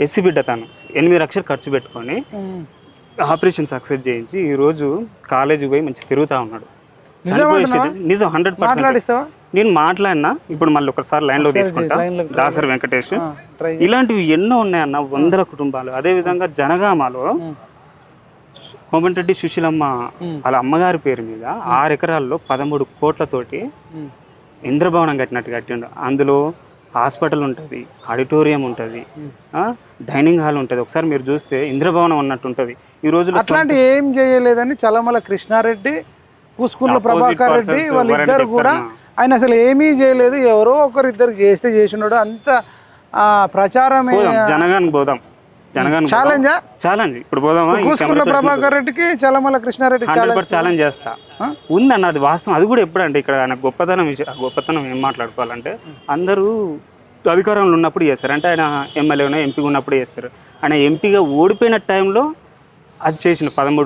SC బిడ్డ తను 8 లక్షలు ఖర్చు పెట్టుకొని ఆపరేషన్ సక్సెస్ చేయించి ఈరోజు కాలేజీకి పోయి మంచి తిరుగుతూ ఉన్నాడు. నిజం 100%. నేను మాట్లాడినా ఇప్పుడు మళ్ళీ ఒకసారి లైన్లో తీసుకుంటా. దాసరి వెంకటేష్ ఇలాంటివి ఎన్నో ఉన్నాయన్న, వందల కుటుంబాలు. అదేవిధంగా జనగామలో కోమటిరెడ్డి సుశీలమ్మ వాళ్ళ అమ్మగారి పేరు మీద 6 ఎకరాల్లో 13 కోట్లతోటి ఇంద్రభవనం కట్టిండు. అందులో హాస్పిటల్ ఉంటుంది, ఆడిటోరియం ఉంటుంది, డైనింగ్ హాల్ ఉంటుంది. ఒకసారి మీరు చూస్తే ఇంద్రభవనం అన్నట్టు ఉంటుంది. ఈ రోజు అట్లాంటి ఏం చేయలేదని చలమల కృష్ణారెడ్డి, కూసుకుల్ల ప్రభాకర్ రెడ్డి వాళ్ళిద్దరు కూడా ఆయన అసలు ఏమీ చేయలేదు, ఎవరో ఒకరిద్దరు చేస్తే చేసినాడు. అంత ప్రచారమే. జనగానికి పోదాం, ఛాలెంజ్ ఇప్పుడు పోదామా? కూసుకుల్ల ప్రభాకర్ రెడ్డికి చలమల కృష్ణారెడ్డి ఛాలెంజ్ చేస్తా ఉందన్న. అది వాస్తవం. అది కూడా ఎప్పుడంటే ఇక్కడ ఆయన గొప్పతనం ఏం మాట్లాడుకోవాలంటే, అందరూ అధికారంలో ఉన్నప్పుడు చేస్తారు. అంటే ఆయన ఎమ్మెల్యేగా ఎంపీగా ఉన్నప్పుడు చేస్తారు. ఆయన ఎంపీగా ఓడిపోయిన టైంలో అది చేసిన 13